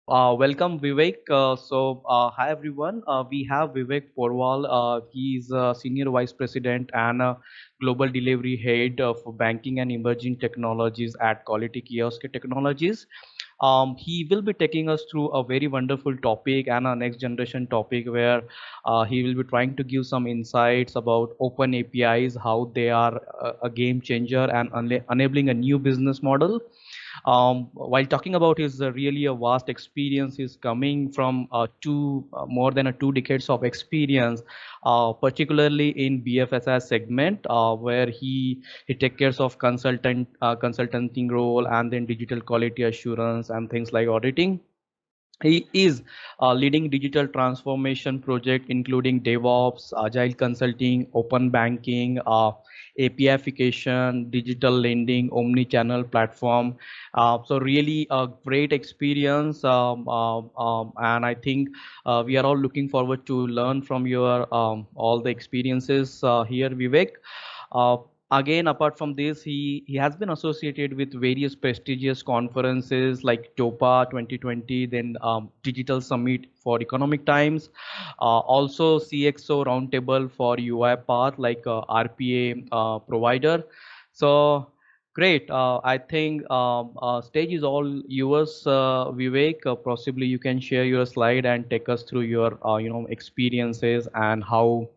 Welcome Vivek. Hi everyone. We have Vivek Porwal. He is Senior Vice President and Global Delivery Head for Banking and Emerging Technologies at Quality Kiosk Technologies. He will be taking us through a very wonderful topic and a next generation topic where he will be trying to give some insights about open APIs, how they are a game changer and enabling a new business model. While talking about his really a vast experience, is coming from more than a 2 decades of experience, particularly in BFSI segment, where he take cares of consulting role and then digital quality assurance and things like auditing. He is leading digital transformation project including DevOps, agile consulting, open banking, APIification, digital lending, omni-channel platform. So really a great experience, and I think we are all looking forward to learn from your all the experiences here, Vivek. Uh, Again, apart from this, he has been associated with various prestigious conferences like TOPA 2020, then Digital Summit for Economic Times, also CXO Roundtable for UiPath, like RPA provider. So great. I think stage is all yours, Vivek. Possibly you can share your slide and take us through your experiences and how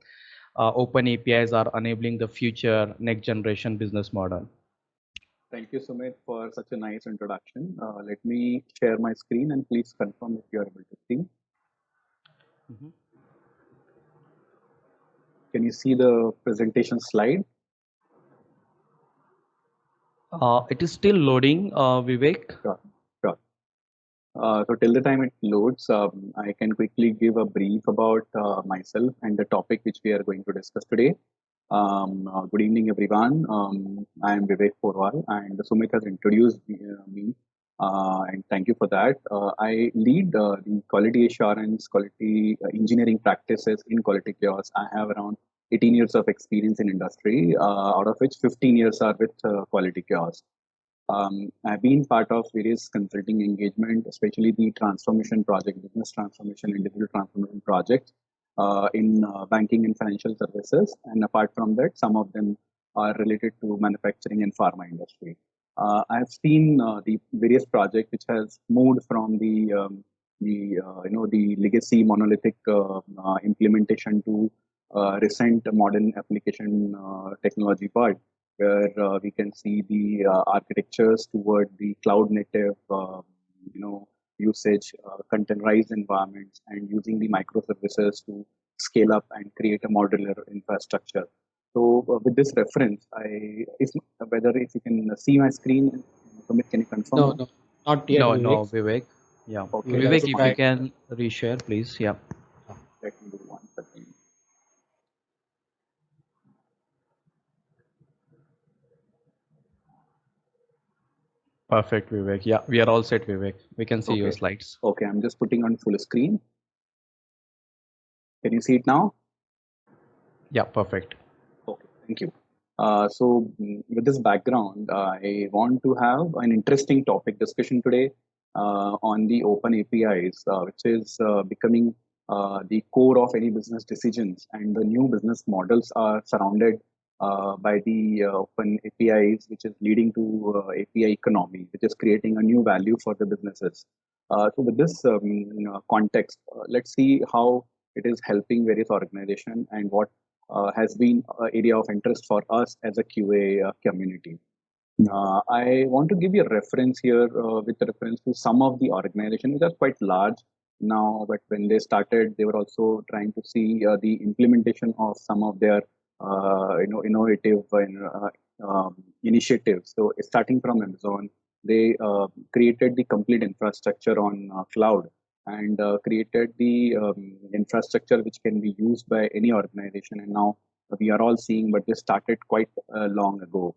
open APIs are enabling the future next generation business model. Thank you, Sumit, for such a nice introduction. Let me share my screen and please confirm if you are able to see. Mhm. Can you see the presentation slide? It is still loading, Vivek. Sure, sure. So till the time it loads, I can quickly give a brief about myself and the topic which we are going to discuss today. Good evening, everyone. I am Vivek Porwal, and Sumit has introduced me, and thank you for that. I lead the quality assurance, quality engineering practices in Quality Chaos. I have around 18 years of experience in industry, out of which 15 years are with Quality Chaos. I've been part of various consulting engagement, especially the transformation project, business transformation and digital transformation projects in banking and financial services. And apart from that, some of them are related to manufacturing and pharma industry. I've seen the various projects which has moved from the legacy monolithic implementation to recent modern application technology part where we can see the architectures toward the cloud native, usage, containerized environments, and using the microservices to scale up and create a modular infrastructure. So, with this reference, if whether if you can see my screen, Sumit, can you confirm No, now? no, not yet, No, Vivek. no, Vivek. Yeah, You Okay, will have Vivek, to that's if you try. fine. can reshare, please. Yeah. Let me do one second. Perfect, Vivek. Yeah, we are all set, Vivek. We can see your Okay, slides. okay, I'm just putting on full screen. Can you see it now? Yeah, perfect. Okay, thank you. With this background, I want to have an interesting topic discussion today on the open APIs, which is becoming the core of any business decisions. And the new business models are surrounded by the open APIs, which is leading to API economy, which is creating a new value for the businesses. With this context, let's see how it is helping various organizations and what has been an area of interest for us as a QA community. I want to give you a reference here with reference to some of the organizations which are quite large now, but when they started, they were also trying to see the implementation of some of their innovative initiatives. So starting from Amazon, they created the complete infrastructure on cloud and created the infrastructure which can be used by any organization. And now we are all seeing, but they started quite long ago.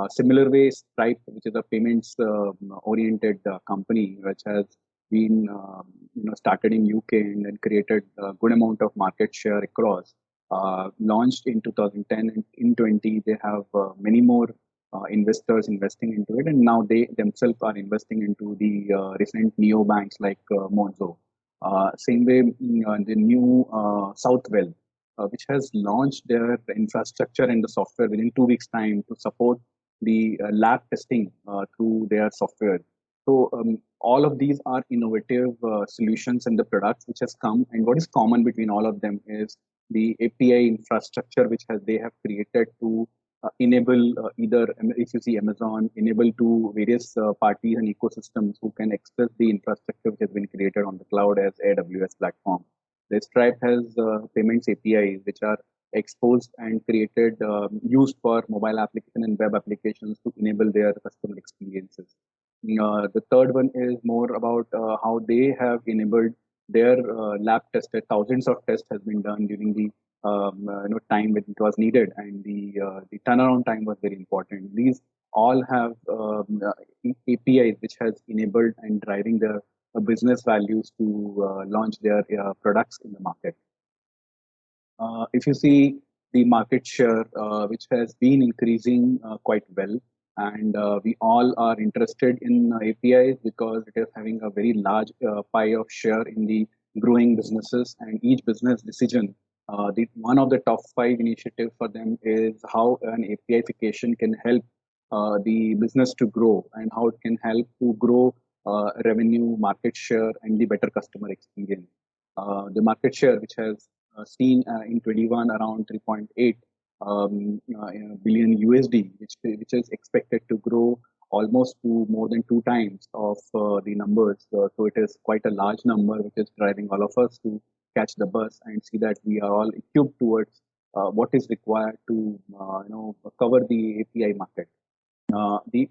Similar way, Stripe, which is a payments oriented company, which has been started in UK and then created a good amount of market share across. Launched in 2010 and in 20, they have many more investors investing into it, and now they themselves are investing into the recent neo banks like Monzo. Same way, the new Southwell, which has launched their infrastructure and the software within 2 weeks' time to support the lab testing through their software. So all of these are innovative solutions and the products which has come. And what is common between all of them is the API infrastructure which has they have created to enable either if you see Amazon enable to various parties and ecosystems who can access the infrastructure which has been created on the cloud as AWS platform. The Stripe has payments APIs which are exposed and created used for mobile application and web applications to enable their customer experiences. The third one is more about how they have enabled their lab tested thousands of tests has been done during the time when it was needed, and the turnaround time was very important. These all have APIs which has enabled and driving the business values to launch their products in the market. If you see the market share, which has been increasing quite well, and we all are interested in APIs because it is having a very large pie of share in the growing businesses, and each business decision. One of the top five initiatives for them is how an APIification can help the business to grow and how it can help to grow revenue, market share, and the better customer experience. The market share, which has seen in 21 around 3.8 billion USD, which is expected to grow almost to more than two times of the numbers. So it is quite a large number, which is driving all of us to catch the bus and see that we are all equipped towards what is required to cover the API market.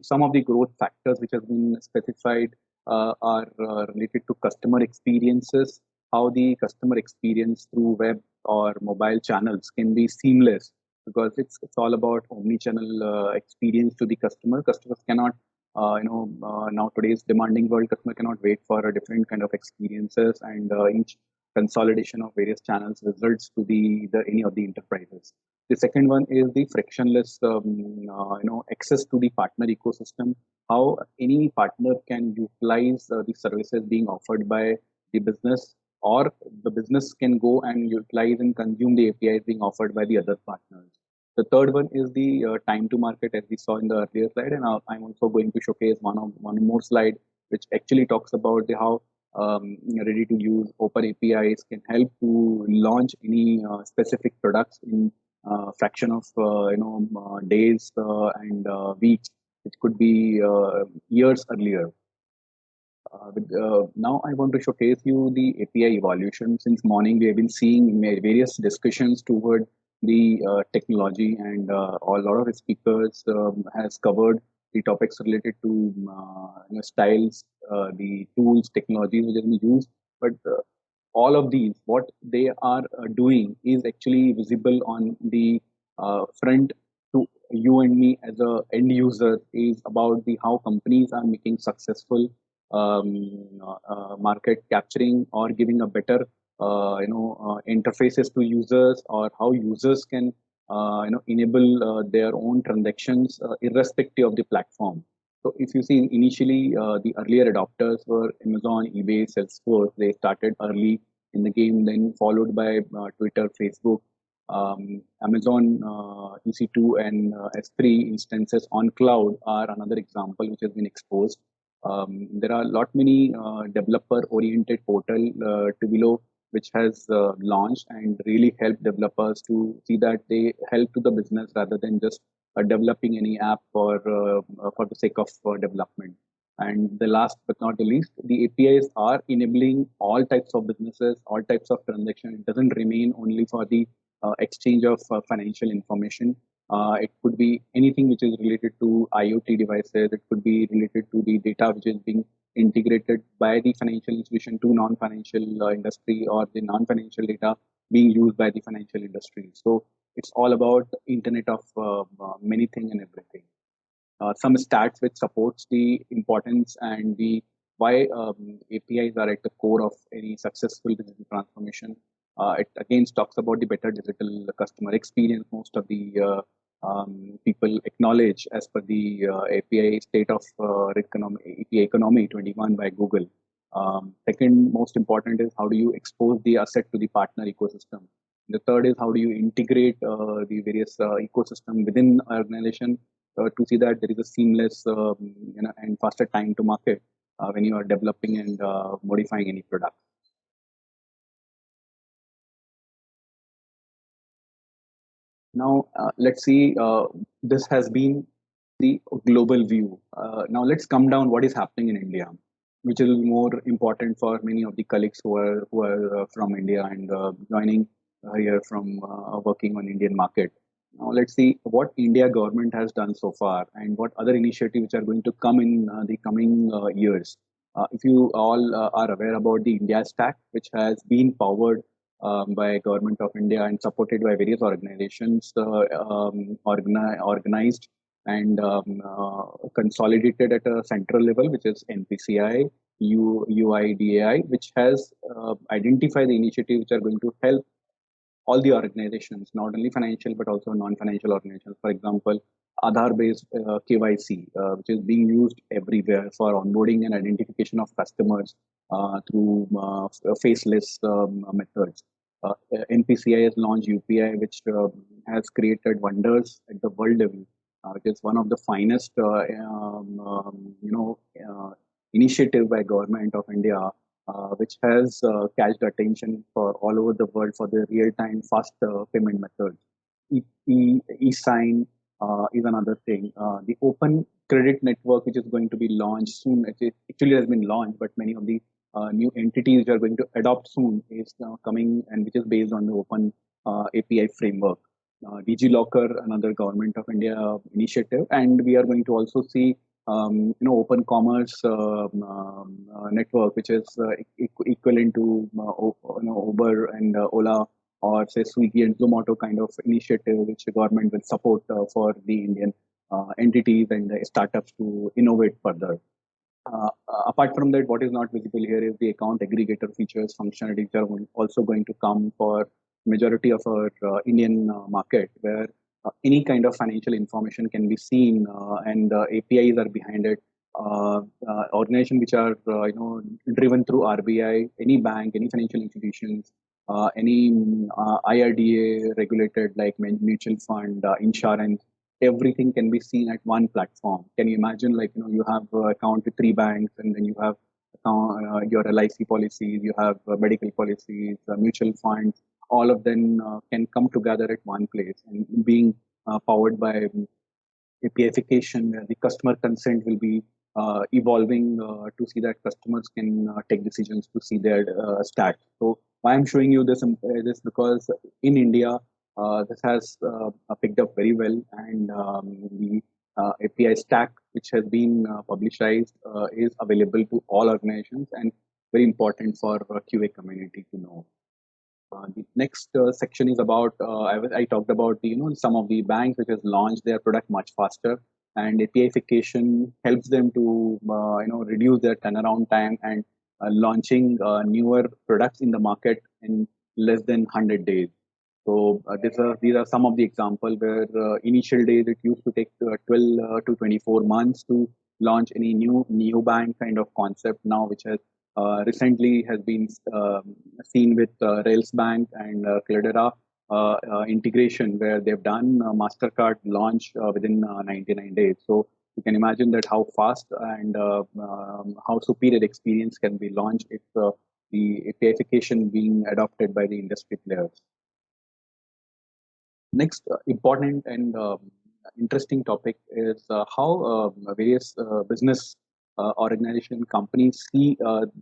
Some of the growth factors which have been specified are related to customer experiences, how the customer experience through web or mobile channels can be seamless, because it's all about omni-channel experience to the customer. Customers cannot, now today's demanding world, customer cannot wait for a different kind of experiences, and each consolidation of various channels results to the any of the enterprises. The second one is the frictionless, access to the partner ecosystem. How any partner can utilize the services being offered by the business, or the business can go and utilize and consume the APIs being offered by the other partners. The third one is the time to market, as we saw in the earlier slide, and I'm also going to showcase one more slide which actually talks about how ready to use open APIs can help to launch any specific products in fraction of days and weeks. It could be years earlier. Now I want to showcase you the API evolution. Since morning, we have been seeing various discussions toward the technology, and a lot of speakers has covered the topics related to styles, the tools, technologies which have been used. But all of these, what they are doing is actually visible on the front to you and me as a end user, is about the how companies are making successful market capturing or giving a better interfaces to users, or how users can enable their own transactions irrespective of the platform. So if you see initially the earlier adopters were Amazon, eBay, Salesforce. They started early in the game, then followed by Twitter, Facebook, Amazon EC2 and S3 instances on cloud are another example which has been exposed. There are a lot many developer-oriented portal, Tubilo, which has launched and really helped developers to see that they help to the business rather than just developing any app for the sake of development. And the last but not the least, the APIs are enabling all types of businesses, all types of transactions. It doesn't remain only for the exchange of financial information. It could be anything which is related to IoT devices. It could be related to the data which is being integrated by the financial institution to non-financial industry, or the non-financial data being used by the financial industry. So it's all about Internet of many things and everything. Some stats which supports the importance and the why APIs are at the core of any successful digital transformation. It again talks about the better digital customer experience. Most of the people acknowledge as per the API State of API Economy 21 by Google. Second most important is how do you expose the asset to the partner ecosystem. The third is how do you integrate the various ecosystem within organization to see that there is a seamless and faster time to market when you are developing and modifying any product. Now, let's see, this has been the global view. Now, let's come down what is happening in India, which is more important for many of the colleagues who are from India and joining here from working on Indian market. Now, let's see what India government has done so far and what other initiatives are going to come in the coming years. If you all are aware about the India Stack, which has been powered by government of India and supported by various organizations organized and consolidated at a central level, which is NPCI, UIDAI, which has identified the initiatives which are going to help all the organizations, not only financial but also non-financial organizations. For example, Aadhaar-based KYC, which is being used everywhere for onboarding and identification of customers through faceless methods. NPCI has launched UPI, which has created wonders at the world level. It is one of the finest, initiative by government of India, which has catched attention for all over the world for the real-time fast payment methods. E-sign is another thing. The open credit network, which is going to be launched soon, it actually has been launched, but many of the new entities which are going to adopt soon is coming, and which is based on the open API framework. DigiLocker, another government of India initiative, and we are going to also see open commerce network, which is equivalent to Uber and Ola, or say Swiggy and Zomato kind of initiative, which the government will support for the Indian entities and the startups to innovate further. Apart from that, what is not visible here is the account aggregator features, functionalities are also going to come for majority of our Indian market, where any kind of financial information can be seen, and APIs are behind it. Organizations which are driven through RBI, any bank, any financial institutions, any IRDA regulated like mutual fund, insurance, everything can be seen at one platform. Can you imagine, like, you have account with three banks, and then you have your LIC policies, you have medical policies, mutual funds, all of them can come together at one place and being powered by APIification, where the customer consent will be evolving to see that customers can take decisions to see their stats. So why I'm showing you this because in India, this has picked up very well, and the API stack, which has been publicized, is available to all organizations and very important for QA community to know. The next section is about I talked about some of the banks which has launched their product much faster, and APIification helps them to reduce their turnaround time and launching newer products in the market in less than 100 days. So these are some of the examples where initial days it used to take 12 to 24 months to launch any new neobank kind of concept now, which has recently has been seen with Rails Bank and Cledera integration, where they've done Mastercard launch within 99 days. So you can imagine that how fast and how superior experience can be launched if the APIification being adopted by the industry players. Next important and interesting topic is how various business organization companies see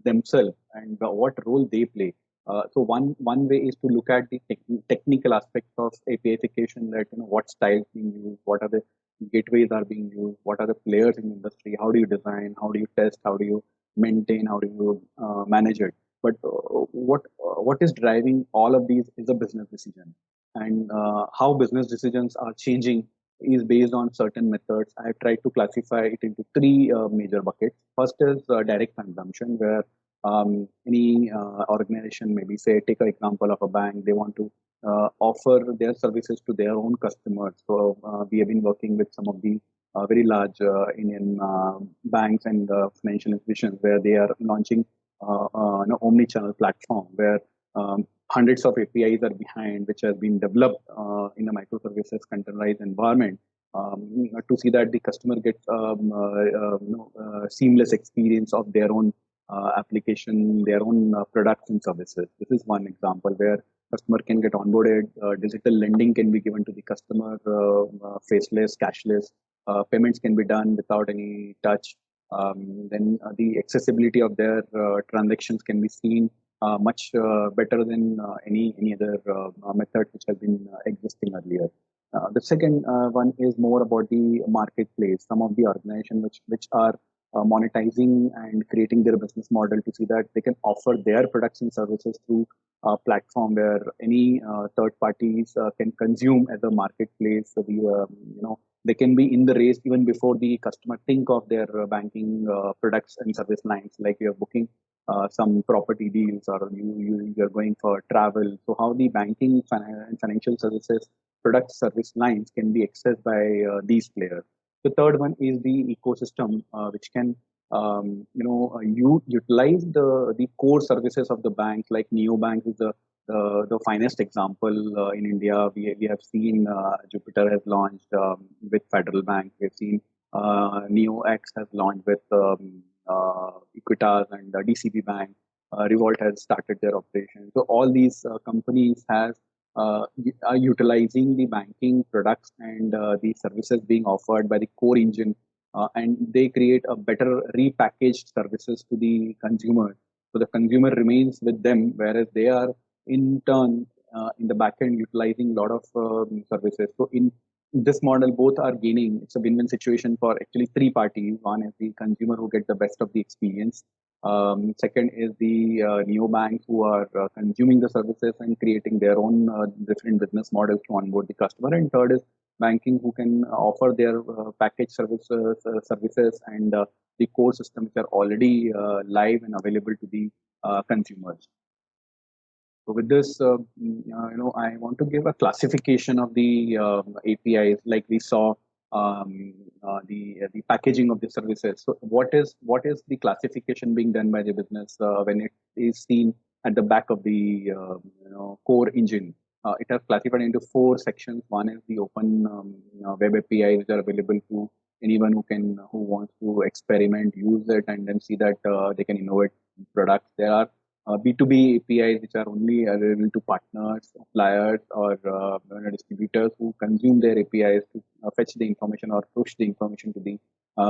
themselves and what role they play. So one way is to look at the technical aspects of APIification, that what styles being used, what are the gateways are being used, what are the players in the industry, how do you design, how do you test, how do you maintain, how do you manage it. But what is driving all of these is a business decision, and how business decisions are changing is based on certain methods. I have tried to classify it into three major buckets. First is direct consumption, where any organization, maybe say, take an example of a bank, they want to offer their services to their own customers. So we have been working with some of the very large Indian banks and financial institutions where they are launching omni-channel platform where hundreds of APIs are behind, which has been developed in a microservices containerized environment to see that the customer gets seamless experience of their own application, their own products and services. This is one example where customer can get onboarded. Digital lending can be given to the customer, faceless, cashless. Payments can be done without any touch. Then the accessibility of their transactions can be seen much better than any other method which has been existing earlier. The second one is more about the marketplace. Some of the organizations which are monetizing and creating their business model to see that they can offer their products and services through a platform where any third parties can consume as a marketplace. So they can be in the race even before the customer think of their banking products and service lines, like you're booking some property deals or you're going for travel. So how the banking and financial services product service lines can be accessed by these players. The third one is the ecosystem, which can you utilize the core services of the banks. Like Neobank is the finest example in India. We have seen Jupiter has launched with Federal Bank. We have seen NeoX has launched with Equitas and DCB Bank. Revolt has started their operation. So all these companies are utilizing the banking products and the services being offered by the core engine, and they create a better repackaged services to the consumer. So the consumer remains with them, whereas they are in turn in the backend utilizing a lot of services. So in this model, both are gaining. It's a win-win situation for actually three parties. One is the consumer who get the best of the experience. Second is the neobanks who are consuming the services and creating their own different business models to onboard the customer. And third is banking who can offer their package services and the core systems which are already live and available to the consumers. So with this, I want to give a classification of the APIs, like we saw the packaging of the services. So what is the classification being done by the business when it is seen at the back of the core engine? It has classified into four sections. One is the open web API, which are available to anyone who wants to experiment, use it, and then see that they can innovate products. There are B2B APIs, which are only available to partners, suppliers, or distributors who consume their APIs to fetch the information or push the information to the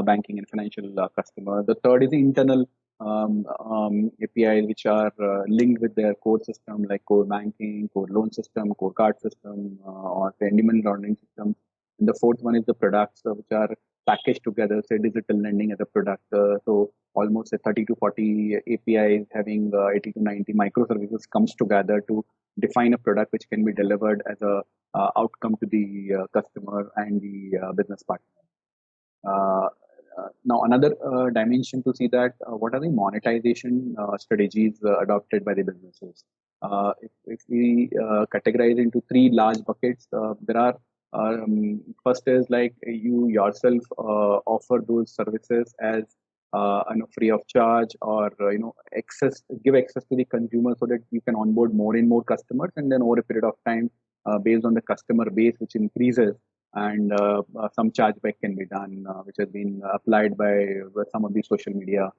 banking and financial customer. The third is the internal APIs, which are linked with their core system, like core banking, core loan system, core card system, or the anti-money laundering system. And the fourth one is the products, which are packaged together, say digital lending as a product. So almost 30 to 40 APIs having 80 to 90 microservices comes together to define a product which can be delivered as a outcome to the customer and the business partner. Uh, Now, another dimension to see that what are the monetization strategies adopted by the businesses. If we categorize into three large buckets, there are first is like you yourself offer those services as free of charge, or give access to the consumer so that you can onboard more and more customers, and then over a period of time, based on the customer base which increases, and some chargeback can be done, which has been applied by some of the social media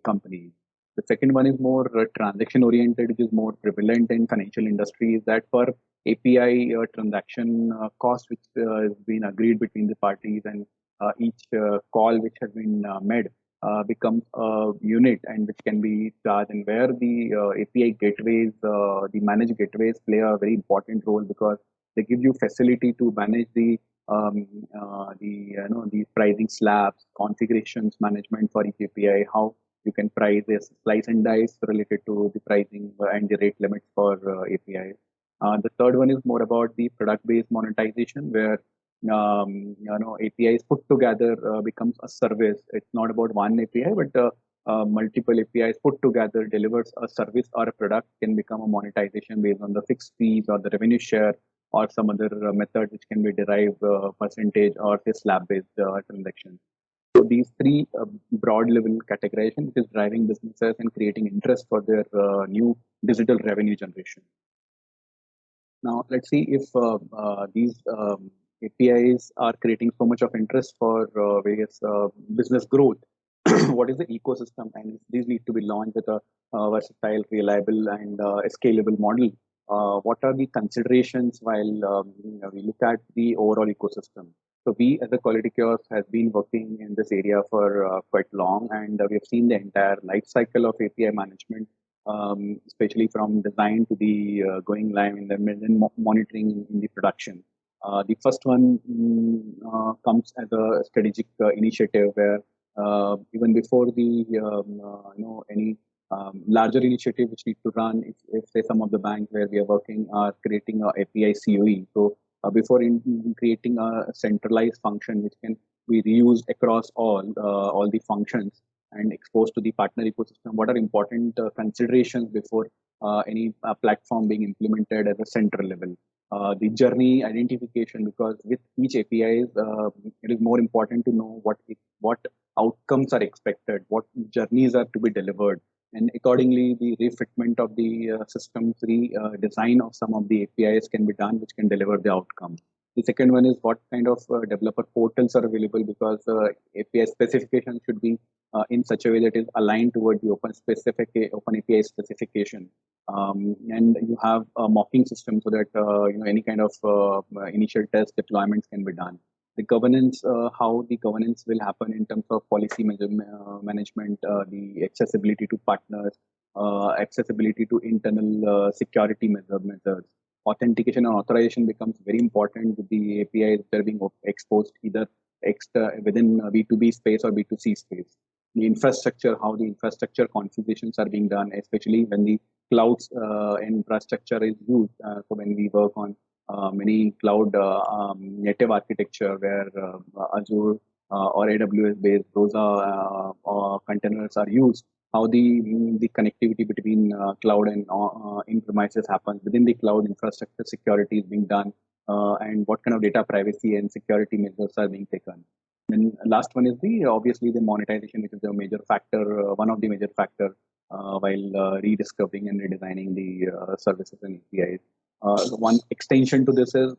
companies. The second one is more transaction oriented, which is more prevalent in financial industry, is that per API transaction cost, which has been agreed between the parties, and each call which has been made becomes a unit and which can be charged, and where the API gateways, the managed gateways play a very important role because they give you facility to manage the pricing slabs, configurations management for each API, how you can price this slice and dice related to the pricing and the rate limits for APIs. The third one is more about the product-based monetization, where APIs put together becomes a service. It's not about one API, but multiple APIs put together delivers a service or a product can become a monetization based on the fixed fees or the revenue share or some other method which can be derived percentage or say slab-based transaction. So these three broad level categorization which is driving businesses and creating interest for their new digital revenue generation. Now, let's see if these APIs are creating so much of interest for various business growth. What is the ecosystem? And these need to be launched with a versatile, reliable, and scalable model. What are the considerations while we look at the overall ecosystem? So we, as a Quality Kiosk, has been working in this area for quite long, and we have seen the entire life cycle of API management, especially from design to the going live and then monitoring in the production. The first one comes as a strategic initiative where even before the any larger initiative which need to run, if say some of the banks where we are working are creating a API COE. So before in creating a centralized function which can be reused across all the functions and exposed to the partner ecosystem, what are important considerations before any platform being implemented at a central level? The journey identification, because with each API, it is more important to know what outcomes are expected, what journeys are to be delivered, and accordingly, the refitment of the systems, design of some of the APIs can be done, which can deliver the outcome. The second one is what kind of developer portals are available, because API specification should be in such a way that is aligned toward the open API specification, and you have a mocking system so that any kind of initial test deployments can be done. The governance, how the governance will happen in terms of policy management, the accessibility to partners, accessibility to internal security methods. Authentication and authorization becomes very important with the APIs that are being exposed either within B2B space or B2C space. The infrastructure, how the infrastructure configurations are being done, especially when the cloud's infrastructure is used. So when we work on many cloud native architecture where Azure or AWS based those containers are used, how the connectivity between cloud and in premises happens within the cloud infrastructure, security is being done, and what kind of data privacy and security measures are being taken. Then last one is the obviously the monetization, which is a major factor, one of the major factor while rediscovering and redesigning the services and APIs. One extension to this is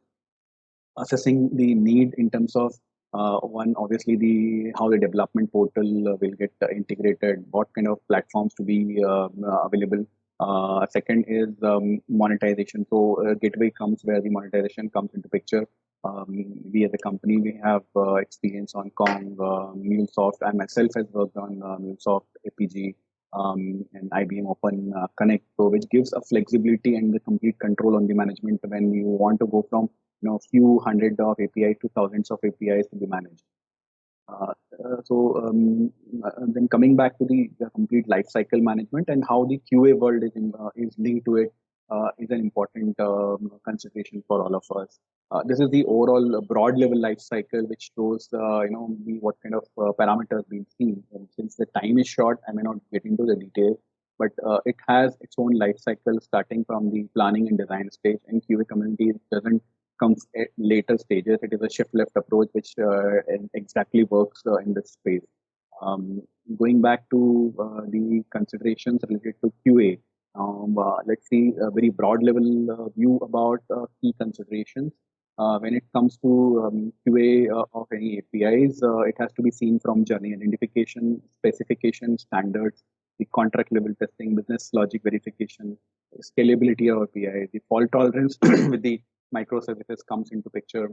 assessing the need in terms of one obviously the how the development portal will get integrated, what kind of platforms to be available. Second is monetization. So gateway comes where the monetization comes into picture. We as a company we have experience on Kong, MuleSoft. I myself has worked on MuleSoft APG and IBM Open Connect, so which gives a flexibility and the complete control on the management when you want to go from few hundred of API to thousands of APIs to be managed. Then coming back to the complete life cycle management and how the QA world is linked to it is an important consideration for all of us. This is the overall broad level life cycle, which shows what kind of parameters being seen. And since the time is short, I may not get into the details, but it has its own life cycle starting from the planning and design stage. And QA community doesn't come at later stages. It is a shift left approach, which exactly works in this space. Going back to the considerations related to QA, let's see a very broad level view about key considerations. When it comes to QA of any APIs, it has to be seen from journey identification, specification, standards, the contract level testing, business logic verification, scalability of API, the fault tolerance with the microservices comes into picture,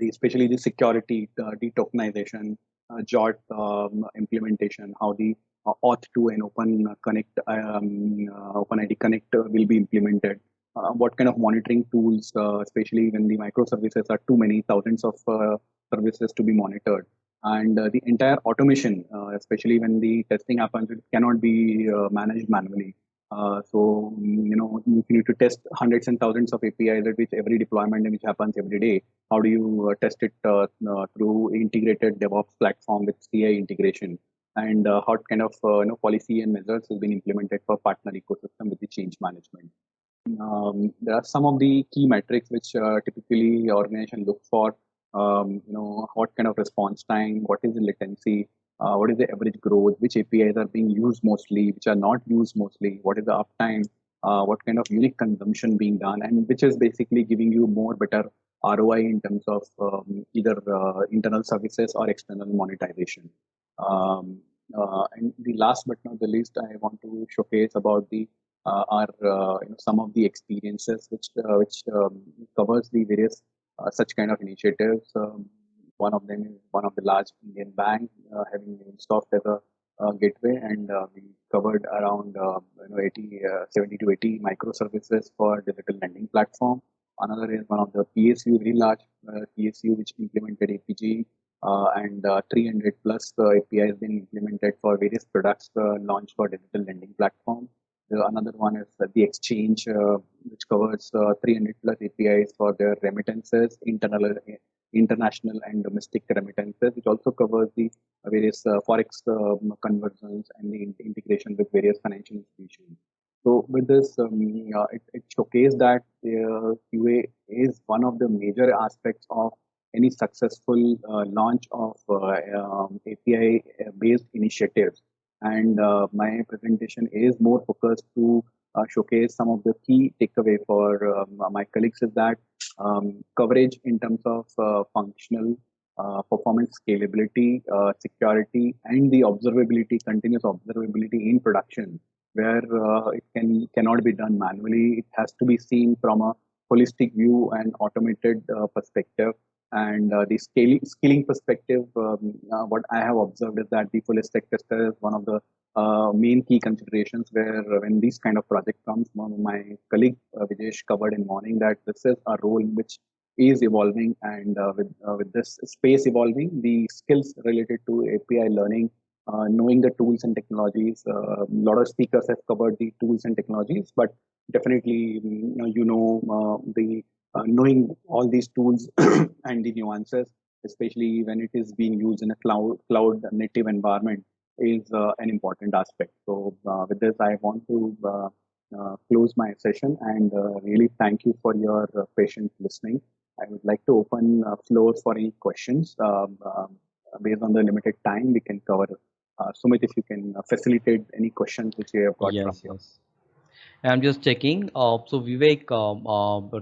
especially the security, the tokenization, JOT implementation, how the auth2 and Open Connect, OpenID Connect will be implemented. What kind of monitoring tools, especially when the microservices are too many, thousands of services to be monitored. And the entire automation, especially when the testing happens, it cannot be managed manually. If you need to test hundreds and thousands of APIs at which every deployment which happens every day, how do you test it through integrated DevOps platform with CI integration? and what kind of policy and measures has been implemented for partner ecosystem with the change management. There are some of the key metrics which typically organization look for. What kind of response time, what is the latency, what is the average growth, which APIs are being used mostly, which are not used mostly, what is the uptime, what kind of unique consumption being done, and which is basically giving you more better ROI in terms of either internal services or external monetization. And the last but not the least, I want to showcase about the are some of the experiences which covers the various such kind of initiatives. One of them is one of the large Indian bank having Unstock as a gateway, and we covered around 70 to 80 microservices for digital lending platform. Another is one of the PSU, very large PSU, which implemented APG, and 300 plus API has been implemented for various products launched for digital lending platform. Another one is the exchange, which covers 300 plus APIs for their remittances, international and domestic remittances, which also covers the various forex conversions and the integration with various financial institutions. So with this, it showcased that QA is one of the major aspects of any successful launch of API-based initiatives. And my presentation is more focused to showcase some of the key takeaway for my colleagues is that coverage in terms of functional performance scalability, security, and the observability, continuous observability in production, where it cannot be done manually. It has to be seen from a holistic view and automated perspective. And the scaling perspective, what I have observed is that the full stack tester is one of the main key considerations where when this kind of project comes, my colleague Vijesh covered in morning that this is a role which is evolving, and with this space evolving, the skills related to API learning, knowing the tools and technologies. A lot of speakers have covered the tools and technologies, but definitely the knowing all these tools and the nuances, especially when it is being used in a cloud native environment, is an important aspect. So with this, I want to close my session and really thank you for your patient listening. I would like to open floor for any questions. Based on the limited time, we can cover. Sumit, if you can facilitate any questions which you have got from Yes, you. yes. I'm just checking. So Vivek,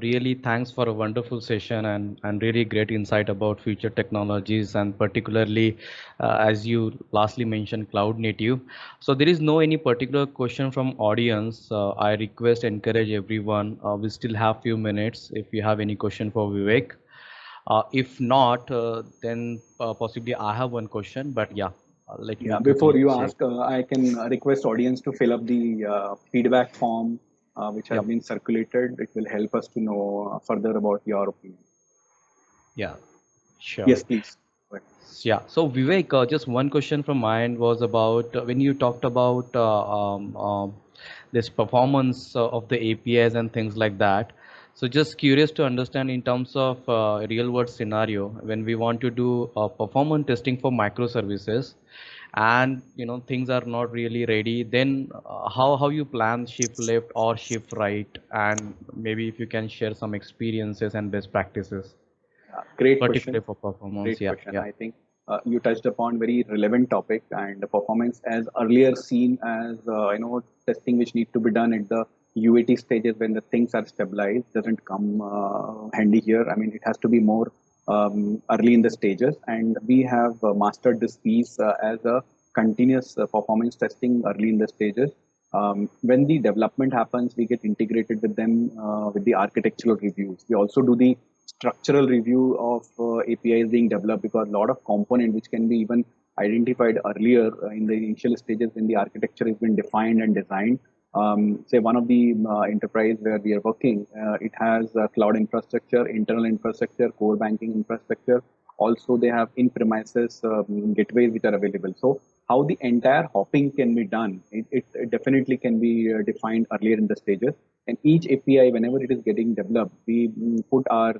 really thanks for a wonderful session and really great insight about future technologies and particularly as you lastly mentioned cloud native. So there is no any particular question from audience. I request encourage everyone. We still have few minutes if you have any question for Vivek. If not, then possibly I have one question. But yeah, let me Yeah, before quickly you check. ask, I can request audience to fill up the feedback form which has Yep. been circulated. It will help us to know further about your opinion. Yeah. Sure. Yes, please. Go ahead. Yeah. So Vivek, just one question from mine was about when you talked about this performance of the APIs and things like that. So just curious to understand in terms of real world scenario when we want to do performance testing for microservices, and things are not really ready. Then how you plan shift left or shift right, and maybe if you can share some experiences and best practices, Great question. particularly for performance. Great Yeah. question. Yeah. I think you touched upon very relevant topic, and the performance as earlier seen as testing which need to be done at the UAT stages when the things are stabilized doesn't come handy here. I mean, it has to be more early in the stages, and we have mastered this piece as a continuous performance testing early in the stages. When the development happens, we get integrated with them with the architectural reviews. We also do the structural review of APIs being developed because a lot of component which can be even identified earlier in the initial stages when the architecture has been defined and designed. Say one of the enterprise where we are working, it has cloud infrastructure, internal infrastructure, core banking infrastructure. Also, they have in-premises gateways which are available. So how the entire hopping can be done, it definitely can be defined earlier in the stages. And each API, whenever it is getting developed, we put our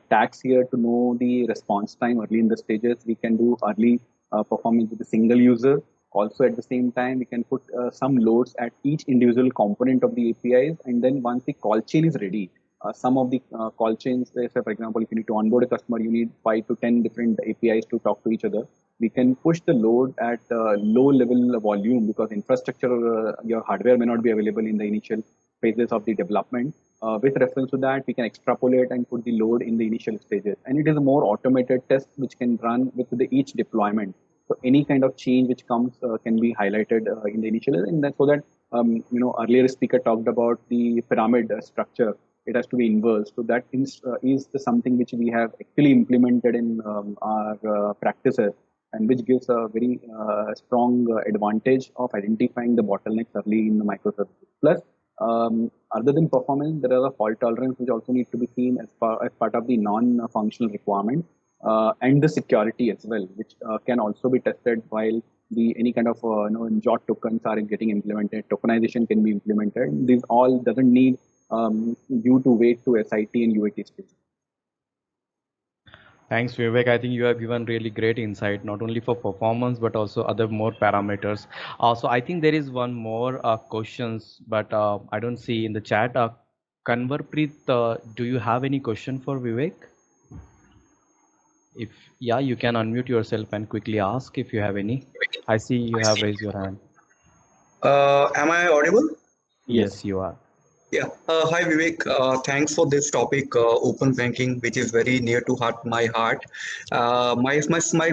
tags here to know the response time early in the stages. We can do early performance with a single user. Also, at the same time, we can put some loads at each individual component of the APIs, and then once the call chain is ready, some of the call chains, say for example, if you need to onboard a customer, you need 5 to 10 different APIs to talk to each other. We can push the load at low level volume because infrastructure, your hardware may not be available in the initial phases of the development. With reference to that, we can extrapolate and put the load in the initial stages. And it is a more automated test which can run with each deployment. So any kind of change which comes can be highlighted in the initial, and that so that earlier speaker talked about the pyramid structure. It has to be inverse. So that is the something which we have actually implemented in our practices, and which gives a very strong advantage of identifying the bottlenecks early in the microservices. Plus, other than performance, there are fault tolerance which also need to be seen as part of the non-functional requirement, and the security as well, which can also be tested while the any kind of JOT tokens are getting implemented. Tokenization can be implemented. This all doesn't need you to wait to SIT and UAT stage. Thanks, Vivek. I think you have given really great insight, not only for performance, but also other more parameters. So I think there is one more questions, but I don't see in the chat. Kanwarpreet, do you have any question for Vivek? If yeah, you can unmute yourself and quickly ask if you have any. I see you have raised your hand. Am I audible? Yes, you are. Yeah. Hi, Vivek. Thanks for this topic, open banking, which is very near to my heart. My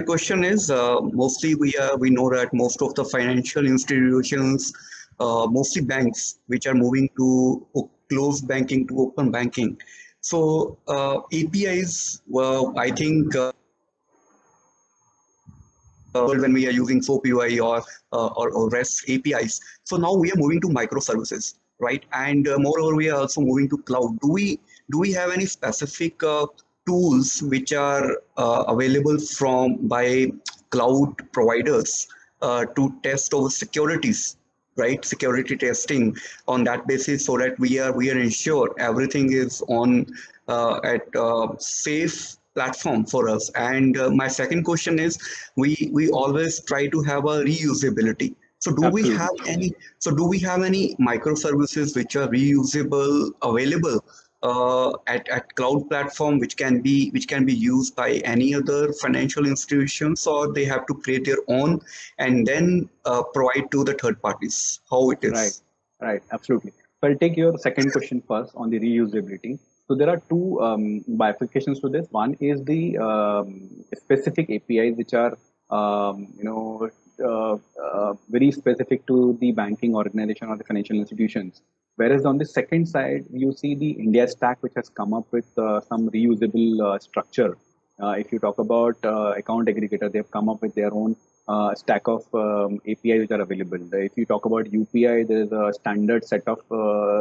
question is mostly we know that most of the financial institutions, mostly banks, which are moving to closed banking to open banking. So APIs, well, I think. When we are using SOAP UI or REST APIs. So now we are moving to microservices, right? And moreover, we are also moving to cloud. Do we have any specific tools which are available by cloud providers to test our securities, right? Security testing on that basis, so that we are ensure everything is on at safe platform for us. And my second question is, we always try to have a reusability. So do we Absolutely. have any? So do we have any microservices which are reusable available at cloud platform, which can be used by any other financial institutions, or they have to create their own and then provide to the third parties? How it Right, is? right, absolutely. So I'll take your second question first on the reusability. So there are two bifurcations to this. One is the specific APIs which are very specific to the banking organization or the financial institutions. Whereas on the second side, you see the India Stack, which has come up with some reusable structure. If you talk about account aggregator, they've come up with their own stack of APIs which are available. If you talk about UPI, there is a standard set of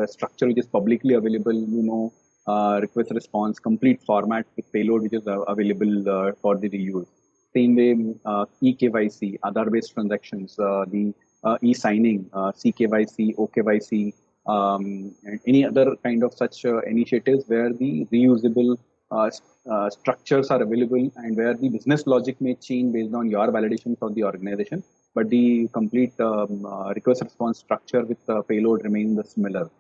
structure which is publicly available. Request response, complete format with payload which is available for the reuse. Same way, eKYC, Aadhaar-based transactions, the e-signing, CKYC, OKYC, and any other kind of such initiatives where the reusable structures are available and where the business logic may change based on your validation for the organization, but the complete request response structure with payload remains similar.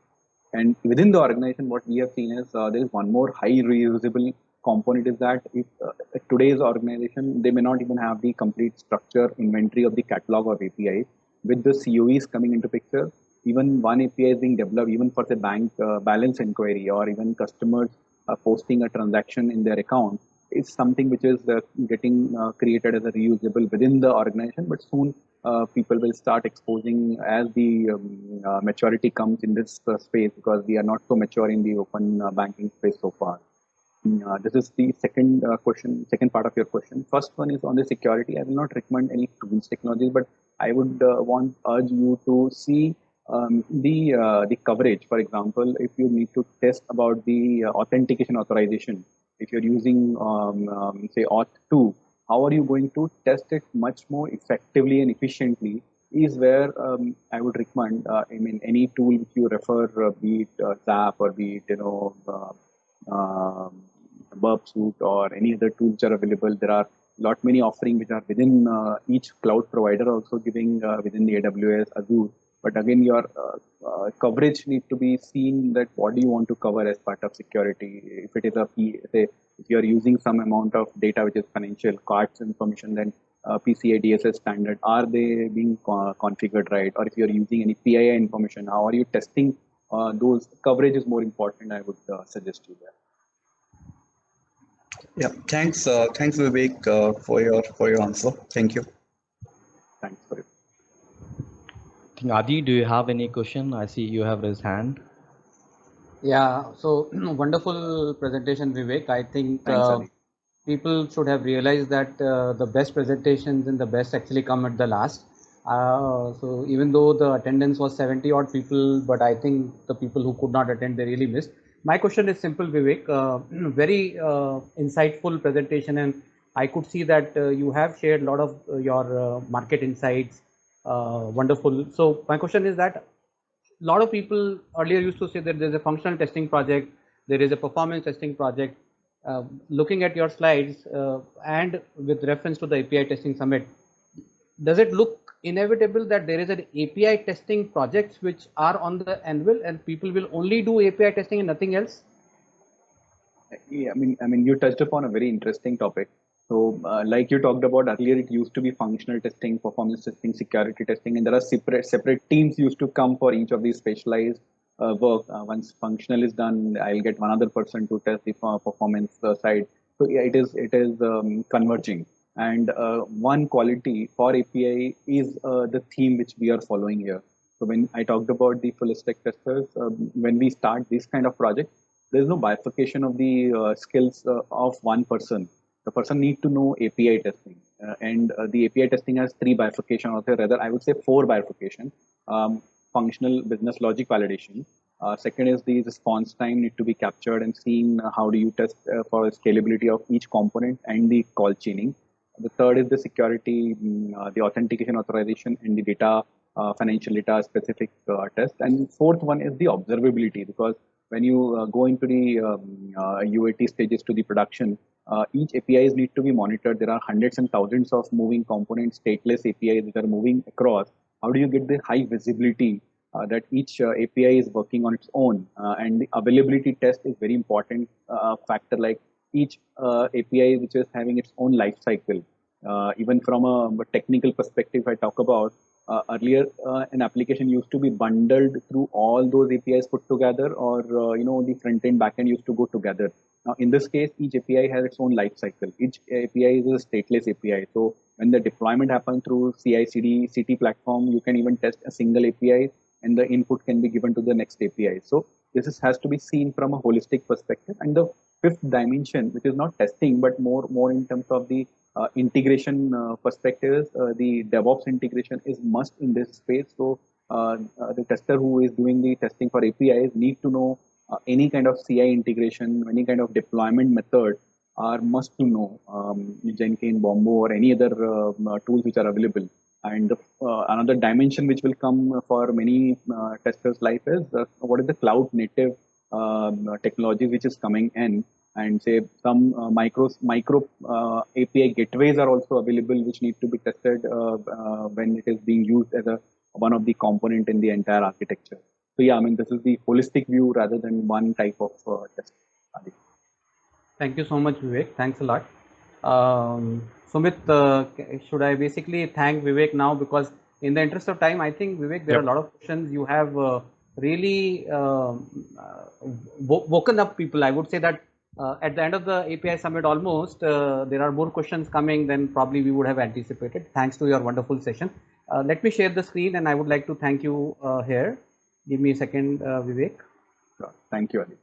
And within the organization, what we have seen is there is one more high reusable component is that if today's organization, they may not even have the complete structure inventory of the catalog of APIs. With the COEs coming into picture, even one API is being developed even for the bank balance inquiry or even customers posting a transaction in their account. It's something which is getting created as a reusable within the organization, but soon people will start exposing as the maturity comes in this space, because we are not so mature in the open banking space so far. This is the second second part of your question. First one is on the security. I will not recommend any tools technologies, but I would urge you to see the coverage. For example, if you need to test about the authentication authorization, if you're using say Auth2, how are you going to test it much more effectively and efficiently? Is where I would recommend. I mean, any tool which you refer, be it Zap or be it Burp Suite or any other tools which are available. There are lot many offerings which are within each cloud provider also giving within the AWS, Azure. But again, your coverage need to be seen that what do you want to cover as part of security. If it is say, if you are using some amount of data which is financial cards information, then PCI DSS standard, are they being configured right? Or if you are using any PII information, how are you testing those? Coverage is more important, I would suggest you there. Yeah, thanks Vivek for your answer. Thank you. Thanks for it. Adi, do you have any question? I see you have raised hand. Yeah, so wonderful presentation, Vivek. I think Thanks, Adi. people should have realized that the best presentations and the best actually come at the last. So even though the attendance was 70 odd people, but I think the people who could not attend, they really missed. My question is simple, Vivek. Very insightful presentation, and I could see that you have shared a lot of your market insights. Wonderful. So my question is that a lot of people earlier used to say that there's a functional testing project, there is a performance testing project. Looking at your slides and with reference to the API testing summit, does it look inevitable that there is an API testing projects which are on the anvil and people will only do API testing and nothing else? Yeah, I mean, you touched upon a very interesting topic. So, like you talked about earlier, it used to be functional testing, performance testing, security testing, and there are separate teams used to come for each of these specialized work. Once functional is done, I'll get one other person to test the performance side. So, yeah, it is converging. And one quality for API is the theme which we are following here. So, when I talked about the full stack testers, when we start this kind of project, there's no bifurcation of the skills of one person. The person need to know API testing, and the API testing has three bifurcation, or rather, I would say four bifurcation. Functional business logic validation. Second is the response time need to be captured and seen. How do you test for scalability of each component and the call chaining. The third is the security, the authentication, authorization, and the data, financial data specific test. And fourth one is the observability, because when you go into the UAT stages to the production, each APIs need to be monitored. There are hundreds and thousands of moving components, stateless APIs that are moving across. How do you get the high visibility that each API is working on its own? And the availability test is very important factor. Like each API which is having its own life cycle. Even from a technical perspective, I talk about earlier, an application used to be bundled through all those APIs put together, or the front end back end used to go together. Now, in this case, each API has its own life cycle. Each API is a stateless API. So when the deployment happens through CI/CD, CT platform, you can even test a single API, and the input can be given to the next API. So has to be seen from a holistic perspective. And the fifth dimension, which is not testing, but more in terms of the integration perspectives, the DevOps integration is must in this space. So the tester who is doing the testing for APIs need to know any kind of CI integration, any kind of deployment method are must to know. Jenkins, Bombo, or any other tools which are available. And another dimension which will come for many testers' life is what is the cloud native technology which is coming in. And say some micro API gateways are also available, which need to be tested when it is being used as one of the component in the entire architecture. So yeah, I mean, this is the holistic view rather than one type of test. Thank you so much, Vivek. Thanks a lot. Sumit, should I basically thank Vivek now? Because in the interest of time, I think, Vivek, there are a lot of questions. You have really woken up people. I would say that at the end of the API Summit almost, there are more questions coming than probably we would have anticipated, thanks to your wonderful session. Let me share the screen, and I would like to thank you here. Give me a second, Vivek. Sure. Thank you, Adi.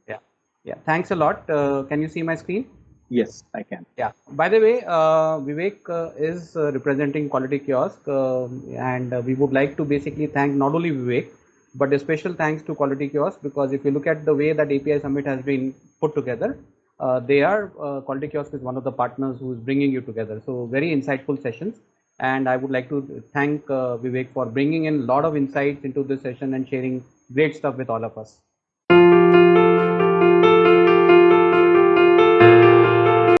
Yeah, thanks a lot. Can you see my screen? Yes, I can. Yeah. By the way, Vivek is representing Quality Kiosk, and we would like to basically thank not only Vivek, but a special thanks to Quality Kiosk, because if you look at the way that API Summit has been put together, Quality Kiosk is one of the partners who is bringing you together. So very insightful sessions. And I would like to thank Vivek for bringing in a lot of insights into this session and sharing great stuff with all of us.